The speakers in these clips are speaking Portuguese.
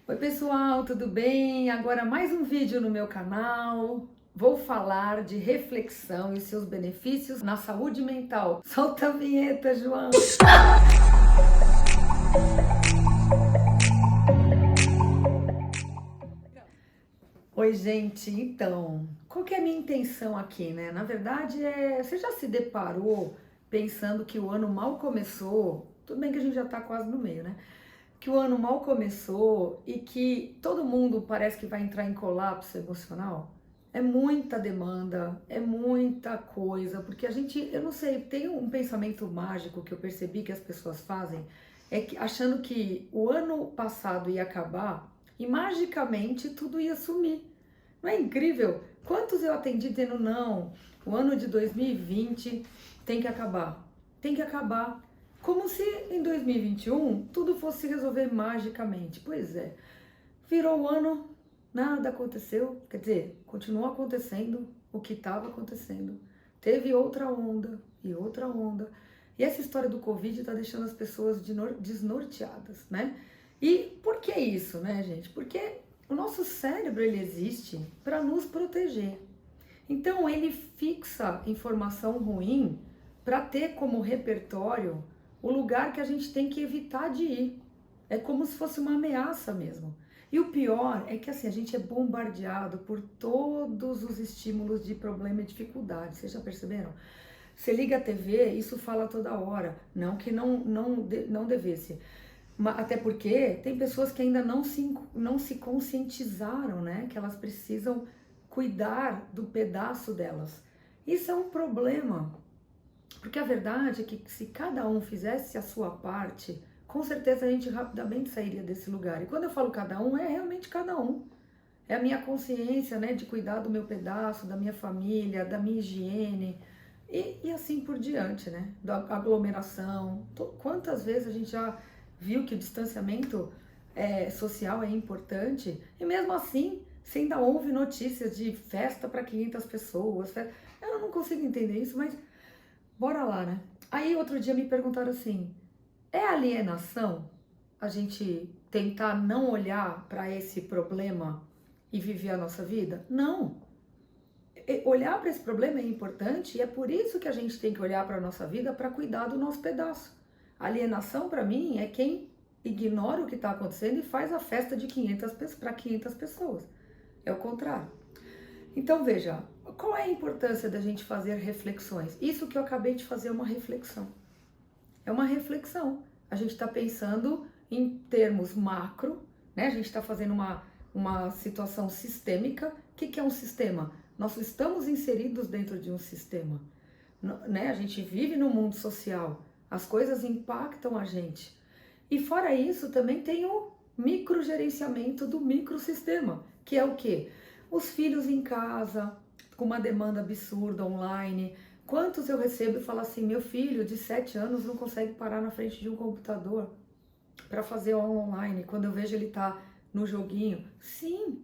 Oi pessoal, tudo bem? Agora mais um vídeo no meu canal. Vou falar de reflexão e seus benefícios na saúde mental. Solta a vinheta, João! Oi gente, então, qual que é a minha intenção aqui, né? Na verdade, você já se deparou pensando que o ano mal começou? Tudo bem que a gente já tá quase no meio, né? Que o ano mal começou e que todo mundo parece que vai entrar em colapso emocional. É muita demanda, é muita coisa, porque a gente, eu não sei, tem um pensamento mágico que eu percebi que as pessoas fazem, é que achando que o ano passado ia acabar e magicamente tudo ia sumir. Não é incrível? Quantos eu atendi dizendo não, o ano de 2020 tem que acabar, tem que acabar. Como se em 2021 tudo fosse se resolver magicamente. Pois é, virou o ano, nada aconteceu. Quer dizer, continuou acontecendo o que estava acontecendo. Teve outra onda e outra onda. E essa história do Covid está deixando as pessoas desnorteadas, né? E por que isso, né, gente? Porque o nosso cérebro ele existe para nos proteger. Então ele fixa informação ruim para ter como repertório o lugar que a gente tem que evitar de ir. É como se fosse uma ameaça mesmo. E o pior é que assim, a gente é bombardeado por todos os estímulos de problema e dificuldade. Vocês já perceberam? Você liga a TV, isso fala toda hora. Não que não devesse. Até porque tem pessoas que ainda não se conscientizaram, né? Que elas precisam cuidar do pedaço delas. Isso é um problema. Porque a verdade é que se cada um fizesse a sua parte, com certeza a gente rapidamente sairia desse lugar. E quando eu falo cada um, é realmente cada um. É a minha consciência, né, de cuidar do meu pedaço, da minha família, da minha higiene e assim por diante, né? Da aglomeração. Quantas vezes a gente já viu que o distanciamento social é importante e mesmo assim você ainda ouve notícias de festa para 500 pessoas. Eu não consigo entender isso, mas bora lá, né? Aí outro dia me perguntaram assim: é alienação a gente tentar não olhar para esse problema e viver a nossa vida? Não. Olhar para esse problema é importante e é por isso que a gente tem que olhar para a nossa vida para cuidar do nosso pedaço. Alienação para mim é quem ignora o que está acontecendo e faz a festa de 500 para 500 pessoas. É o contrário. Então veja, qual é a importância da gente fazer reflexões? Isso que eu acabei de fazer é uma reflexão. É uma reflexão. A gente está pensando em termos macro, né? A gente está fazendo uma situação sistêmica. O que é um sistema? Nós estamos inseridos dentro de um sistema, né? A gente vive no mundo social, as coisas impactam a gente. E fora isso, também tem o microgerenciamento do microsistema, que é o quê? Os filhos em casa, com uma demanda absurda online. Quantos eu recebo e falo assim, meu filho de 7 anos não consegue parar na frente de um computador para fazer aula online, quando eu vejo ele tá no joguinho. Sim,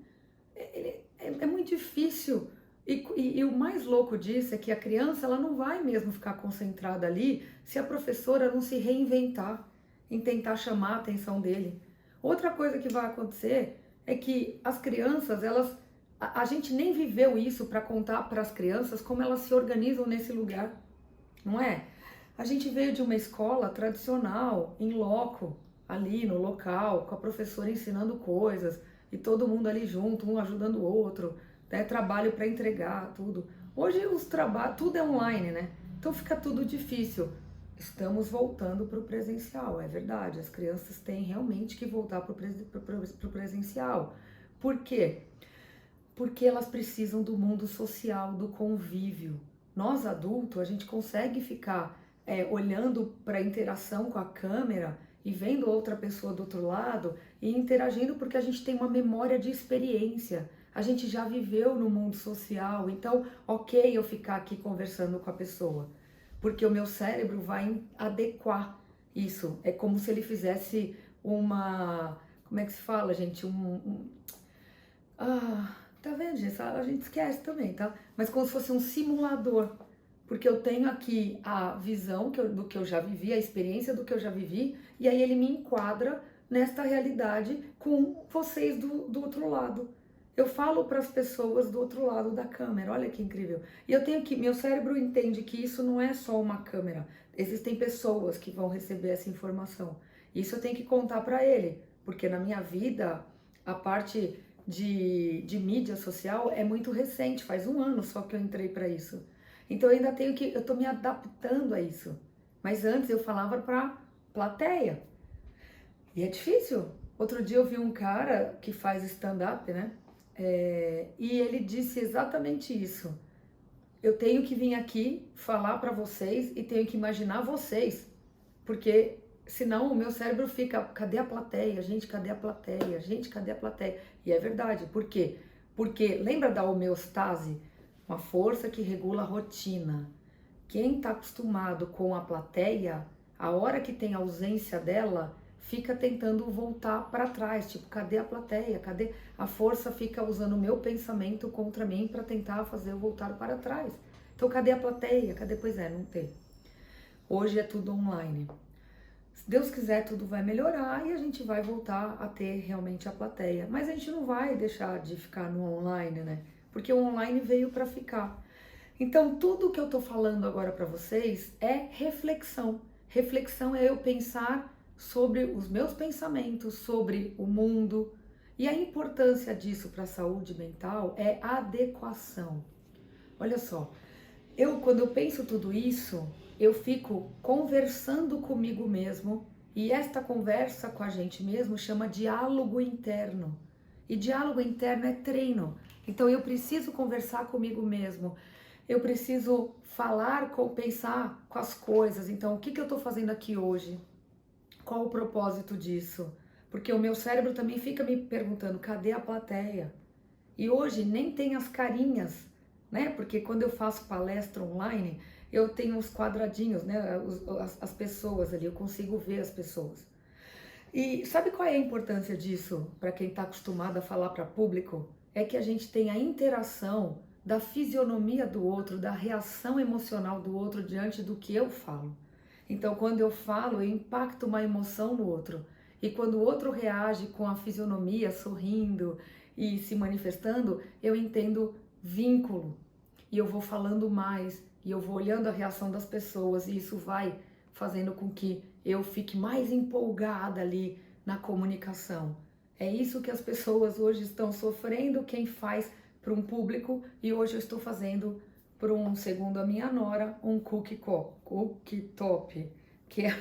é muito difícil. E o mais louco disso é que a criança ela não vai mesmo ficar concentrada ali se a professora não se reinventar em tentar chamar a atenção dele. Outra coisa que vai acontecer é que as crianças, a gente nem viveu isso para contar para as crianças como elas se organizam nesse lugar, não é? A gente veio de uma escola tradicional, em loco, ali no local, com a professora ensinando coisas e todo mundo ali junto, um ajudando o outro, né? Trabalho para entregar, tudo. Hoje os trabalhos, tudo é online, né? Então fica tudo difícil. Estamos voltando para o presencial, é verdade. As crianças têm realmente que voltar para o presencial. Por quê? Porque elas precisam do mundo social, do convívio. Nós adultos, a gente consegue ficar olhando para a interação com a câmera e vendo outra pessoa do outro lado e interagindo porque a gente tem uma memória de experiência. A gente já viveu no mundo social, então ok eu ficar aqui conversando com a pessoa, porque o meu cérebro vai adequar isso. É como se ele fizesse uma... Como é que se fala, gente? Tá vendo, gente? A gente esquece também, tá? Mas como se fosse um simulador. Porque eu tenho aqui a visão do que eu já vivi, a experiência do que eu já vivi, e aí ele me enquadra nesta realidade com vocês do outro lado. Eu falo para as pessoas do outro lado da câmera, olha que incrível. E eu tenho que, meu cérebro entende que isso não é só uma câmera, existem pessoas que vão receber essa informação. Isso eu tenho que contar para ele, porque na minha vida, a parte de mídia social é muito recente, faz um ano só que eu entrei para isso. Então eu ainda tenho que, eu tô me adaptando a isso. Mas antes eu falava para plateia. E é difícil. Outro dia eu vi um cara que faz stand-up, né? E ele disse exatamente isso. Eu tenho que vir aqui falar para vocês e tenho que imaginar vocês, porque senão o meu cérebro fica, cadê a plateia? Gente, cadê a plateia? Gente, cadê a plateia? E é verdade, por quê? Porque lembra da homeostase? Uma força que regula a rotina. Quem está acostumado com a plateia, a hora que tem ausência dela, fica tentando voltar para trás, tipo, cadê a plateia? Cadê? A força fica usando o meu pensamento contra mim para tentar fazer eu voltar para trás. Então, cadê a plateia? Cadê? Pois é, não tem. Hoje é tudo online. Se Deus quiser, tudo vai melhorar e a gente vai voltar a ter realmente a plateia. Mas a gente não vai deixar de ficar no online, né? Porque o online veio para ficar. Então, tudo que eu tô falando agora para vocês é reflexão. Reflexão é eu pensar sobre os meus pensamentos, sobre o mundo. E a importância disso para a saúde mental é adequação. Olha só, quando eu penso tudo isso, eu fico conversando comigo mesmo, e esta conversa com a gente mesmo chama diálogo interno. E diálogo interno é treino. Então eu preciso conversar comigo mesmo. Eu preciso pensar com as coisas. Então, o que eu estou fazendo aqui hoje? Qual o propósito disso? Porque o meu cérebro também fica me perguntando, cadê a plateia? E hoje nem tem as carinhas, né? Porque quando eu faço palestra online, eu tenho os quadradinhos, né? As pessoas ali, eu consigo ver as pessoas. E sabe qual é a importância disso para quem está acostumado a falar para público? É que a gente tem a interação da fisionomia do outro, da reação emocional do outro diante do que eu falo. Então, quando eu falo, eu impacto uma emoção no outro. E quando o outro reage com a fisionomia, sorrindo e se manifestando, eu entendo vínculo. E eu vou falando mais, e eu vou olhando a reação das pessoas, e isso vai fazendo com que eu fique mais empolgada ali na comunicação. É isso que as pessoas hoje estão sofrendo, quem faz para um público, e hoje eu estou fazendo para um, segundo a minha nora, um cooktop, que é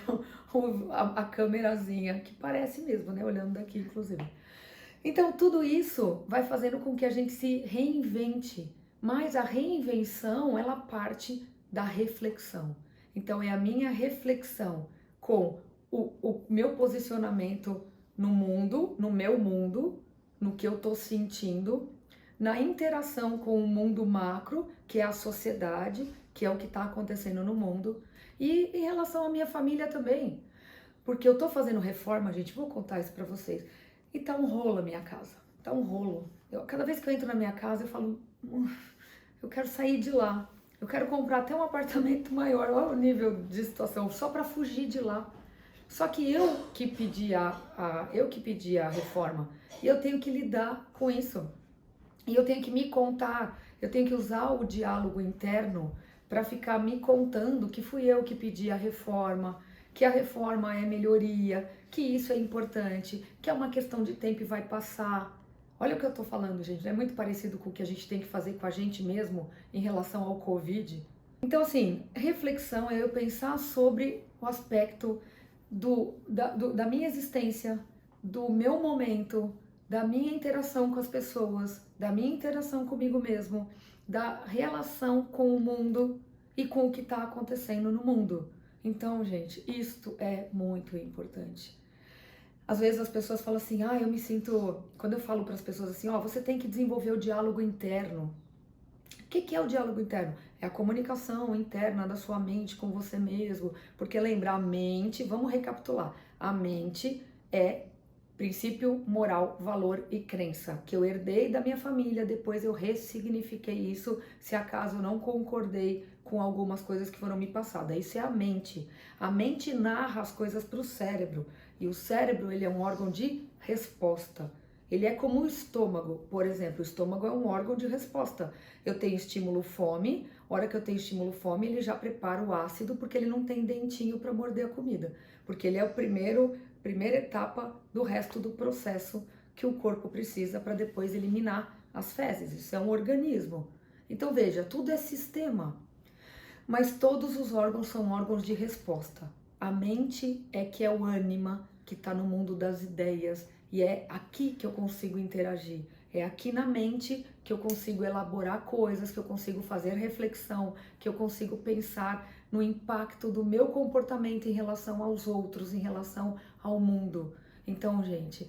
a câmerazinha, que parece mesmo, né? Olhando daqui, inclusive. Então, tudo isso vai fazendo com que a gente se reinvente, mas a reinvenção, ela parte da reflexão. Então, é a minha reflexão com o meu posicionamento no mundo, no meu mundo, no que eu tô sentindo, na interação com o mundo macro, que é a sociedade, que é o que está acontecendo no mundo, e em relação à minha família também. Porque eu tô fazendo reforma, gente, vou contar isso pra vocês. E tá um rolo a minha casa, tá um rolo. Cada vez que eu entro na minha casa, eu falo, eu quero sair de lá. Eu quero comprar até um apartamento maior, olha o nível de situação, só para fugir de lá. Só que eu que pedi a reforma, e eu tenho que lidar com isso. E eu tenho que me contar, eu tenho que usar o diálogo interno para ficar me contando que fui eu que pedi a reforma, que a reforma é melhoria, que isso é importante, que é uma questão de tempo e vai passar. Olha o que eu tô falando, gente, é muito parecido com o que a gente tem que fazer com a gente mesmo em relação ao Covid. Então, assim, reflexão é eu pensar sobre o aspecto da minha existência, do meu momento, da minha interação com as pessoas, da minha interação comigo mesmo, da relação com o mundo e com o que está acontecendo no mundo. Então, gente, isto é muito importante. Às vezes as pessoas falam assim, eu me sinto... Quando eu falo para as pessoas assim, você tem que desenvolver o diálogo interno. O que é o diálogo interno? É a comunicação interna da sua mente com você mesmo. Porque lembra, a mente, vamos recapitular, a mente é princípio, moral, valor e crença, que eu herdei da minha família, depois eu ressignifiquei isso, se acaso eu não concordei com algumas coisas que foram me passadas. Isso é a mente. A mente narra as coisas para o cérebro. E o cérebro, ele é um órgão de resposta. Ele é como o estômago, por exemplo. O estômago é um órgão de resposta. Eu tenho estímulo fome, a hora que eu tenho estímulo fome, ele já prepara o ácido, porque ele não tem dentinho para morder a comida. Porque ele é primeira etapa do resto do processo que o corpo precisa para depois eliminar as fezes. Isso é um organismo. Então veja, tudo é sistema. Mas todos os órgãos são órgãos de resposta. A mente é que é o ânima que está no mundo das ideias, e é aqui que eu consigo interagir. É aqui na mente que eu consigo elaborar coisas, que eu consigo fazer reflexão, que eu consigo pensar no impacto do meu comportamento em relação aos outros, em relação ao mundo. Então, gente,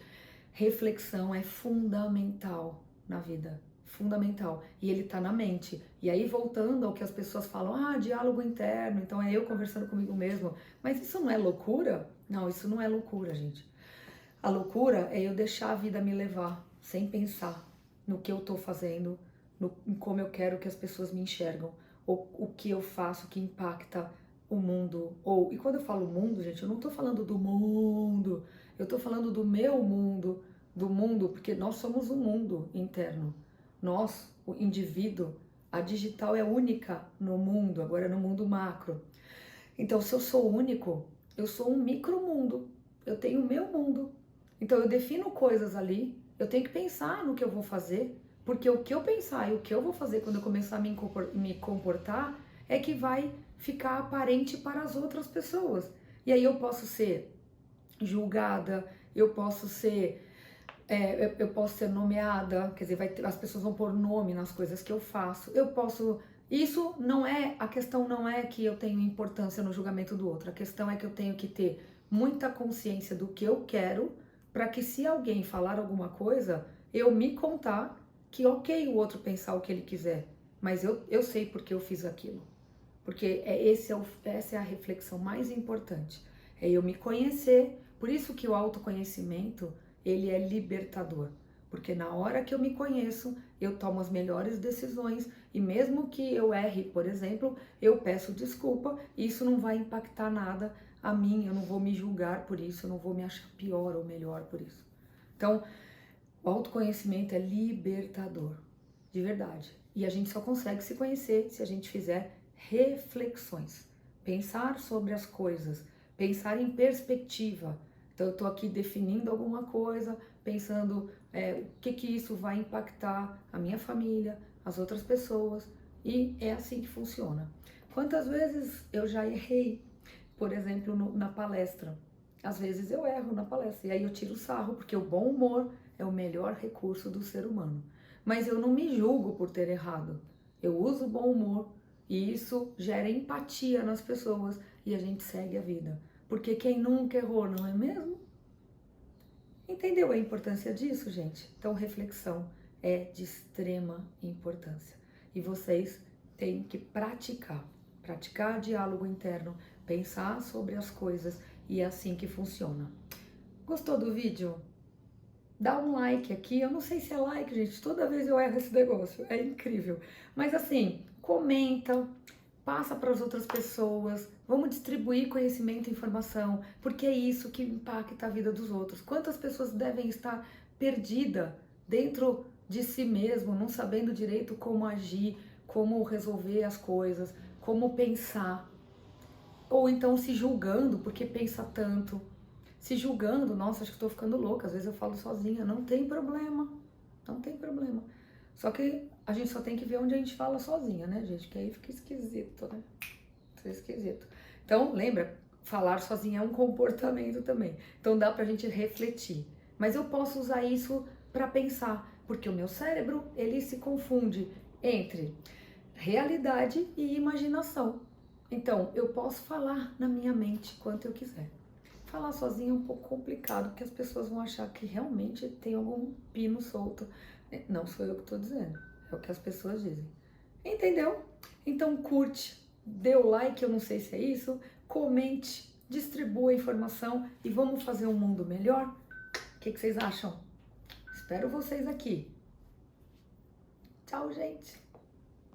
reflexão é fundamental na vida. Fundamental. E ele tá na mente. E aí, voltando ao que as pessoas falam, diálogo interno, então é eu conversando comigo mesmo. Mas isso não é loucura? Não, isso não é loucura, gente. A loucura é eu deixar a vida me levar, sem pensar no que eu tô fazendo, em como eu quero que as pessoas me enxergam, ou o que eu faço que impacta o mundo. E quando eu falo mundo, gente, eu não tô falando do mundo, eu tô falando do meu mundo, do mundo, porque nós somos um mundo interno. Nós, o indivíduo, a digital é única no mundo, agora é no mundo macro. Então, se eu sou único, eu sou um micromundo, eu tenho o meu mundo. Então, eu defino coisas ali, eu tenho que pensar no que eu vou fazer, porque o que eu pensar e o que eu vou fazer quando eu começar a me comportar é que vai ficar aparente para as outras pessoas. E aí eu posso ser julgada, eu posso ser nomeada, quer dizer, as pessoas vão pôr nome nas coisas que eu faço. Isso não é, a questão não é que eu tenho importância no julgamento do outro, a questão é que eu tenho que ter muita consciência do que eu quero, para que se alguém falar alguma coisa, eu me contar que ok o outro pensar o que ele quiser, mas eu sei porque eu fiz aquilo. Porque essa é a reflexão mais importante, é eu me conhecer. Por isso que o autoconhecimento, ele é libertador, porque na hora que eu me conheço, eu tomo as melhores decisões, e mesmo que eu erre, por exemplo, eu peço desculpa, e isso não vai impactar nada a mim, eu não vou me julgar por isso, eu não vou me achar pior ou melhor por isso. Então, o autoconhecimento é libertador, de verdade. E a gente só consegue se conhecer se a gente fizer reflexões, pensar sobre as coisas, pensar em perspectiva. Então, eu tô aqui definindo alguma coisa, pensando o que isso vai impactar a minha família, as outras pessoas, e é assim que funciona. Quantas vezes eu já errei, por exemplo, na palestra? Às vezes eu erro na palestra, e aí eu tiro sarro, porque o bom humor é o melhor recurso do ser humano. Mas eu não me julgo por ter errado. Eu uso o bom humor, e isso gera empatia nas pessoas, e a gente segue a vida. Porque quem nunca errou, não é mesmo? Entendeu a importância disso, gente? Então, reflexão é de extrema importância. E vocês têm que praticar diálogo interno, pensar sobre as coisas, e é assim que funciona. Gostou do vídeo? Dá um like aqui. Eu não sei se é like, gente. Toda vez eu erro esse negócio. É incrível. Mas assim, comenta, passa para as outras pessoas, vamos distribuir conhecimento e informação, porque é isso que impacta a vida dos outros. Quantas pessoas devem estar perdidas dentro de si mesmo, não sabendo direito como agir, como resolver as coisas, como pensar, ou então se julgando porque pensa tanto, se julgando, nossa, acho que estou ficando louca, às vezes eu falo sozinha, não tem problema, não tem problema. Só que a gente só tem que ver onde a gente fala sozinha, né, gente? Que aí fica esquisito, né? Fica esquisito. Então, lembra, falar sozinha é um comportamento também. Então dá pra gente refletir. Mas eu posso usar isso para pensar, porque o meu cérebro, ele se confunde entre realidade e imaginação. Então, eu posso falar na minha mente quanto eu quiser. Falar sozinha é um pouco complicado, porque as pessoas vão achar que realmente tem algum pino solto. Não sou eu que estou dizendo, é o que as pessoas dizem. Entendeu? Então curte, dê o like, eu não sei se é isso, comente, distribua a informação e vamos fazer um mundo melhor? O que vocês acham? Espero vocês aqui. Tchau, gente!